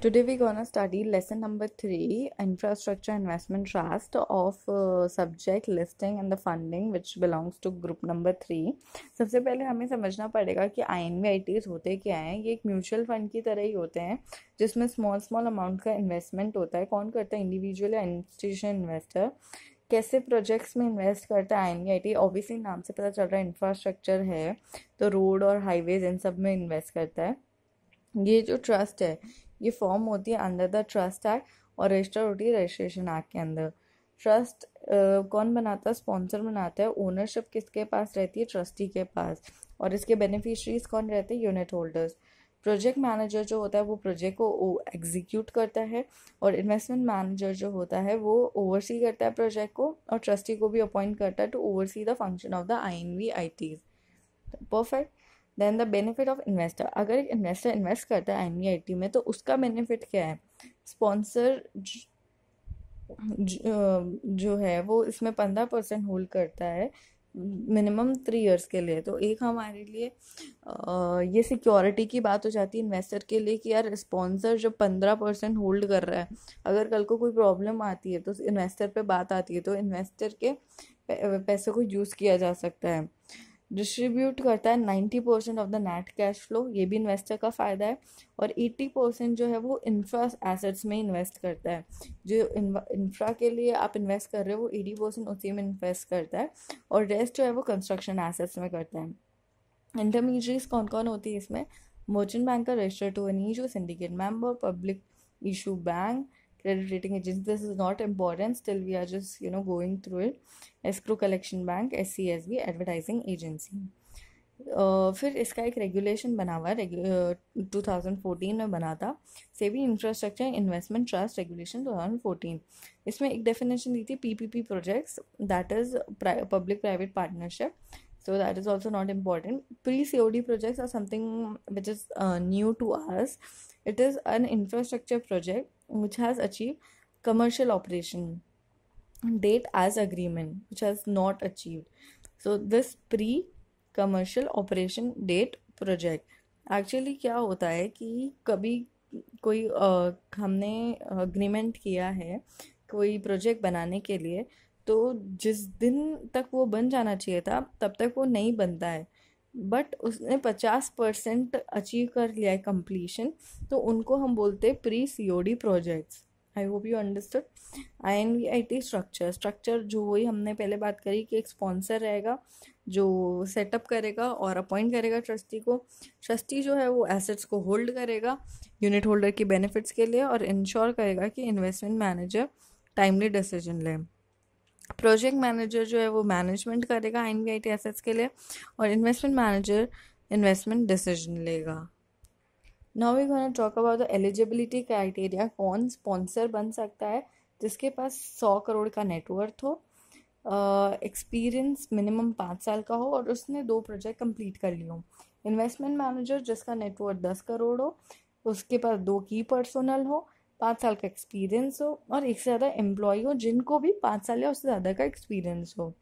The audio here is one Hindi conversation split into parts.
Today we're gonna study lesson number 3, Infrastructure Investment Trust of subject listing and the funding which belongs to group number 3. सबसे पहले हमें समझना पड़ेगा कि INVITs होते क्या हैं. ये एक म्यूचुअल फंड की तरह ही होते हैं जिसमें स्मॉल अमाउंट का इन्वेस्टमेंट होता है. कौन करता है? इंडिविजुअल या इंस्टीट्यूशन इन्वेस्टर. कैसे प्रोजेक्ट्स में इन्वेस्ट करता है INVIT? ऑब्वियसली नाम से पता चल रहा है इंफ्रास्ट्रक्चर है तो रोड और हाईवेज इन सब में इन्वेस्ट करता है. ये जो ट्रस्ट है ये फॉर्म होती है अंडर द ट्रस्ट एक्ट और रजिस्टर होती है रजिस्ट्रेशन एक्ट के अंदर. ट्रस्ट कौन बनाता है? स्पॉन्सर बनाता है. ओनरशिप किसके पास रहती है? ट्रस्टी के पास. और इसके बेनिफिशरीज कौन रहते हैं? Unit holders. प्रोजेक्ट मैनेजर जो होता है वो प्रोजेक्ट को एग्जीक्यूट करता है और इन्वेस्टमेंट मैनेजर जो होता है वो ओवरसी करता है प्रोजेक्ट को और ट्रस्टी को भी अपॉइंट करता है to oversee the function of the INVITs. Perfect. Then the benefit of investor. अगर एक इन्वेस्टर इन्वेस्ट करता है INVIT में तो उसका बेनिफिट क्या है? स्पॉन्सर जो है वो इसमें 15% होल्ड करता है मिनिमम 3 years के लिए. तो एक हमारे लिए ये सिक्योरिटी की बात हो जाती है इन्वेस्टर के लिए कि यार स्पॉन्सर जो 15% होल्ड कर रहा है, अगर कल को कोई प्रॉब्लम आती है तो इन्वेस्टर पे बात आती है तो इन्वेस्टर के पैसे को यूज़ किया जा सकता है. डिस्ट्रीब्यूट करता है 90% of the net cash flow, ये भी इन्वेस्टर का फ़ायदा है. और 80% जो है वो इंफ्रा एसेट्स में इन्वेस्ट करता है. जो इंफ्रा के लिए आप इन्वेस्ट कर रहे हो वो 80% उसी में इन्वेस्ट करता है और रेस्ट जो है वो कंस्ट्रक्शन एसेट्स में करता है. इंटरमीडिएट्स कौन कौन होती है इसमें? Merchant banker register to an issue, syndicate member, public issue bank, credit rating agency. This is not important, still we are just going through it. Escrow collection bank, SCSB, advertising agency. फिर इसका एक रेगुलेशन बना हुआ है 2014 में बना था, SEBI infrastructure investment trust regulation 2014. इसमें एक डेफिनेशन दी थी PPP projects, that is public private partnership. So that is also not important. Pre-COD projects are something which is new to us. It is an infrastructure project which has achieved commercial operation date as agreement, which has not achieved. So this pre-commercial operation date project actually क्या होता है कि कभी कोई हमने agreement किया है कोई प्रोजेक्ट बनाने के लिए, तो जिस दिन तक वो बन जाना चाहिए था तब तक वो नहीं बनता है, बट उसने 50% अचीव कर लिया है कंप्लीशन, तो उनको हम बोलते हैं pre-COD projects. I hope you understood. INVIT structure जो वही हमने पहले बात करी कि एक स्पॉन्सर रहेगा जो सेटअप करेगा और अपॉइंट करेगा ट्रस्टी को. ट्रस्टी जो है वो एसेट्स को होल्ड करेगा यूनिट होल्डर की बेनिफिट्स के लिए और इंश्योर करेगा कि इन्वेस्टमेंट मैनेजर टाइमली डिसीजन ले. प्रोजेक्ट मैनेजर जो है वो मैनेजमेंट करेगा INVIT एसेट्स के लिए और इन्वेस्टमेंट मैनेजर इन्वेस्टमेंट डिसीजन लेगा. Now we gonna talk about the eligibility criteria. कौन स्पॉन्सर बन सकता है? जिसके पास 100 crore का नेटवर्थ हो, एक्सपीरियंस मिनिमम 5 साल का हो और उसने 2 प्रोजेक्ट कंप्लीट कर लिए हो. इन्वेस्टमेंट मैनेजर जिसका नेटवर्थ 10 crore हो, उसके पास 2 की पर्सनल हो, 5 साल का एक्सपीरियंस हो और एक से ज़्यादा एम्प्लॉय हो जिनको भी 5 साल या उससे ज़्यादा का एक्सपीरियंस हो.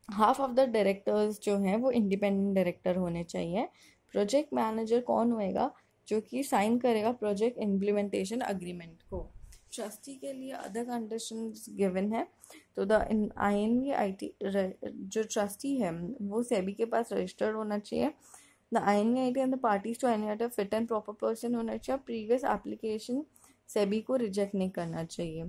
हाफ ऑफ द डायरेक्टर्स जो हैं वो इंडिपेंडेंट डायरेक्टर होने चाहिए. प्रोजेक्ट मैनेजर कौन होएगा? जो कि साइन करेगा प्रोजेक्ट इम्प्लीमेंटेशन अग्रीमेंट को. ट्रस्टी के लिए अदर कंडीशंस गिवन है. तो द INVIT जो ट्रस्टी है वो सेबी के पास रजिस्टर्ड होना चाहिए. The INVIT and the parties to INVIT fit and proper person होना चाहिए. प्रीवियस एप्लीकेशन सेबी को रिजेक्ट नहीं करना चाहिए.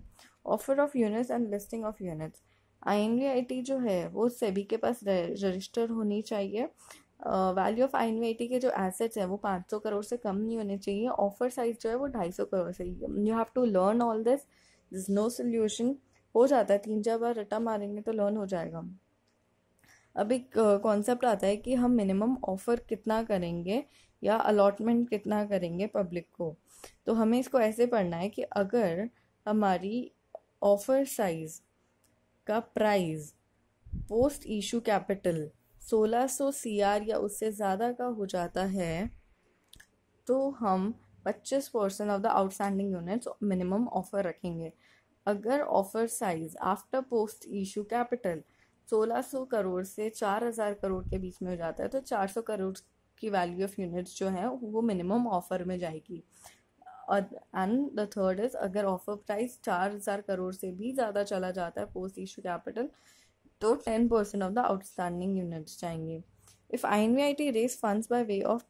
Offer of units and listing of units. INVIT जो है वो सेबी के पास रजिस्टर होनी चाहिए. वैल्यू ऑफ INVIT के जो एसेट्स हैं वो 500 crore से कम नहीं होने चाहिए. ऑफर साइज जो है वो 250 crore से. You have to learn all this. This no solution. हो जाता है 3-4 बार रटा मारेंगे तो लर्न हो जाएगा. अब एक कॉन्सेप्ट आता है कि हम मिनिमम ऑफर कितना करेंगे या अलॉटमेंट कितना करेंगे पब्लिक को. तो हमें इसको ऐसे पढ़ना है कि अगर हमारी ऑफर साइज का price post issue capital 1600 CR या उससे ज़्यादा का हो जाता है तो हम 25% of the outstanding units minimum offer रखेंगे. अगर offer size after post issue capital 1600 crore से 4000 crore के बीच में हो जाता है तो 400 crore की वैल्यू ऑफ यूनिट्स जो है वो मिनिमम ऑफर में जाएगी. एंड द थर्ड इज, अगर ऑफर प्राइस 4,000 करोड़ से भी ज़्यादा चला जाता है पोस्ट इशू कैपिटल, तो 10% ऑफ द आउटस्टैंडिंग यूनिट्स जाएंगे. If INVIT raise funds by way of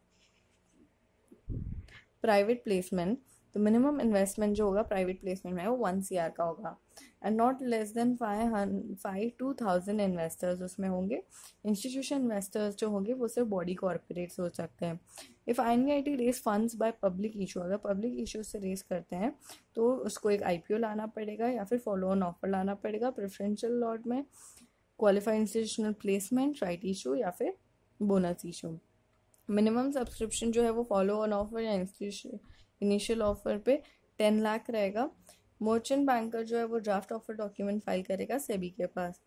private placement, तो मिनिमम इन्वेस्टमेंट जो होगा प्राइवेट प्लेसमेंट में वो 1 CR का होगा, and not less than 5 to 1,000 investors उसमें होंगे. इंस्टीट्यूशन इन्वेस्टर्स जो होंगे वो सिर्फ बॉडी कॉर्पोरेट्स हो सकते हैं. If INVIT raise funds by public issue, अगर पब्लिक इशू से रेज करते हैं तो उसको एक IPO लाना पड़ेगा या फिर फॉलो ऑन ऑफर लाना पड़ेगा, प्रेफरेंशियल लॉट में qualified institutional placement, right issue या फिर बोनस इशू. मिनिमम सब्सक्रिप्शन जो है वो फॉलो ऑन ऑफर या इनिशियल ऑफर पे 10 लाख रहेगा. मर्चेंट बैंकर जो है वो ड्राफ्ट ऑफर डॉक्यूमेंट फाइल करेगा सेबी के पास.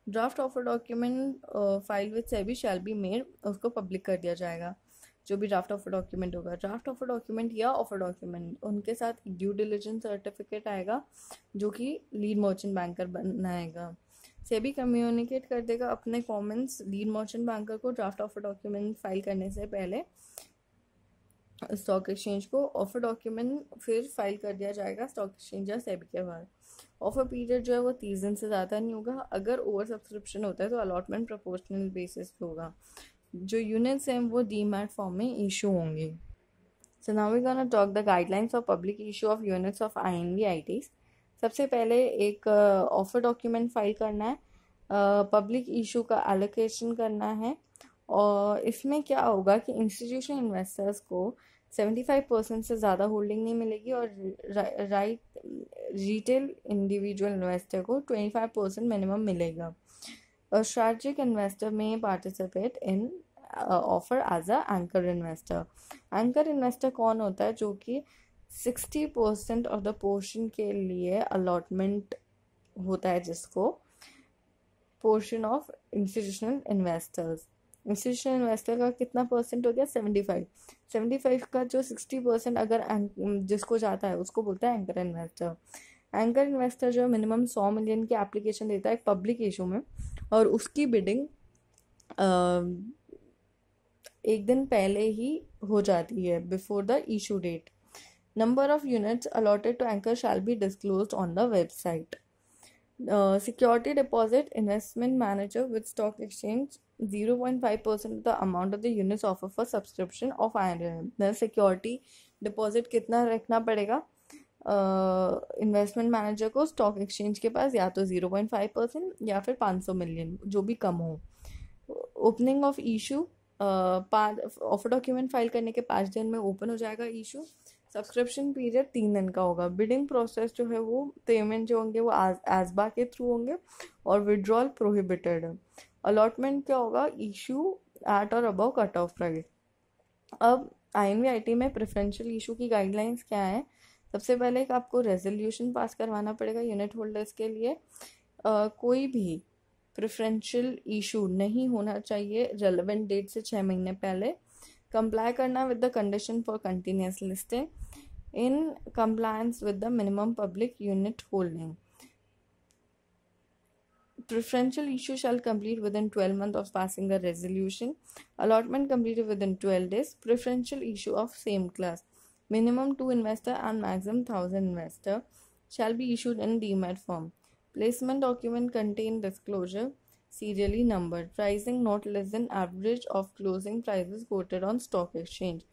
Draft offer document file with SEBI shall be made, उसको पब्लिक कर दिया जाएगा जो भी ड्राफ्ट ऑफर डॉक्यूमेंट होगा. ड्राफ्ट ऑफर डॉक्यूमेंट या ऑफर डॉक्यूमेंट उनके साथ ड्यू डिलिजेंस सर्टिफिकेट आएगा जो कि लीड मर्चेंट बैंकर बनाएगा. सेबी कम्युनिकेट कर देगा अपने कमेंट्स लीड मर्चेंट बैंकर को ड्राफ्ट ऑफर डॉक्यूमेंट फाइल करने से पहले स्टॉक एक्सचेंज को. ऑफर डॉक्यूमेंट फिर फाइल कर दिया जाएगा स्टॉक एक्सचेंज या सेबी के बाद. ऑफर पीरियड जो है वो 30 दिन से ज़्यादा नहीं होगा. अगर ओवर सब्सक्रिप्शन होता है तो अलॉटमेंट प्रोपोर्शनल बेसिस पे होगा. जो यूनिट्स हैं वो डीमैट फॉर्म में इशू होंगे. So now we gonna talk the guidelines of public issue of units of INVITs. सबसे पहले एक ऑफर डॉक्यूमेंट फाइल करना है, पब्लिक इशू का एलोकेशन करना है, और इसमें क्या होगा कि इंस्टीट्यूशन इन्वेस्टर्स को 75% से ज़्यादा होल्डिंग नहीं मिलेगी और रिटेल इंडिविजुअल इन्वेस्टर को 25% मिनिमम मिलेगा. स्ट्रैटेजिक इन्वेस्टर में participate in offer as a anchor investor. Anchor investor कौन होता है? जो कि 60% ऑफ द पोर्शन के लिए अलॉटमेंट होता है, जिसको portion of institutional investors. Institutional investor का कितना परसेंट हो गया? 75 का जो 60% अगर जिसको जाता है उसको बोलता है एंकर इन्वेस्टर. एंकर इन्वेस्टर जो मिनिमम 100 मिलियन की एप्लीकेशन देता है पब्लिक इशू में, और उसकी बिडिंग एक दिन पहले ही हो जाती है, before the issue date. Number of units allotted to anchor shall be disclosed on the website. Security deposit, investment manager with stock exchange 0.5% of the amount of the units offer for subscription of INVIT. Security deposit कितना रखना पड़ेगा इन्वेस्टमेंट मैनेजर को स्टॉक एक्सचेंज के पास? या तो 0.5% या फिर 500 मिलियन, जो भी कम हो. Opening of issue, offer document file करने के 5 दिन में ओपन हो जाएगा इशू. सब्सक्रिप्शन पीरियड 3 दिन का होगा. बिडिंग प्रोसेस जो है वो पेमेंट जो होंगे वो एसबा के थ्रू होंगे और विड्रॉल प्रोहिबिटेड है. अलॉटमेंट क्या होगा? इशू एट और अबव कट ऑफ प्राइस. अब INVIT में प्रेफरेंशियल इशू की गाइडलाइंस क्या है? सबसे पहले एक आपको रेजोल्यूशन पास करवाना पड़ेगा यूनिट होल्डर्स के लिए. कोई भी प्रेफरेंशियल इशू नहीं होना चाहिए रेलेवेंट डेट से 6 महीने पहले. कंप्लाई करना with the condition for continuous listing in compliance with the minimum public unit holding. Preferential issue shall complete within 12 months of passing the resolution. Allotment completed within 12 days. Preferential issue of same class. Minimum 2 investor and maximum 1,000 investor shall be issued in demat form. Placement document contain disclosure serially numbered. Pricing not less than average of closing prices quoted on stock exchange.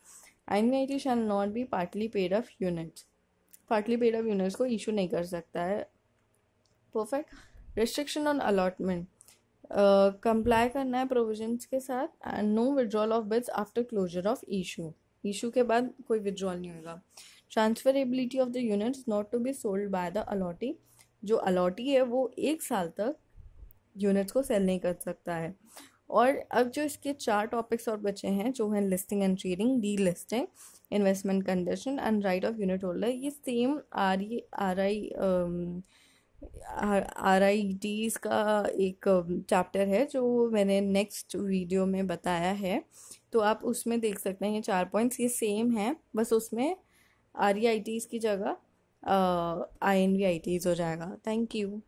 INVIT shall not be partly paid up units. Partly paid up units को issue नहीं कर सकता है. Perfect. Restriction on allotment. Comply करना है provisions के साथ, and no withdrawal of bids after closure of issue. Issue के बाद कोई withdrawal नहीं होगा. Transferability of the units not to be sold by the allotee. जो allotee है वो 1 साल तक units को sell नहीं कर सकता है. और अब जो इसके 4 टॉपिक्स और बचे हैं जो हैं listing and trading, D listing, investment condition and right of unit holder. ये सेम RITs का एक चैप्टर है जो मैंने नेक्स्ट वीडियो में बताया है, तो आप उसमें देख सकते हैं. ये 4 पॉइंट्स ये सेम हैं, बस उसमें RITs की जगह INVITs हो जाएगा. Thank you.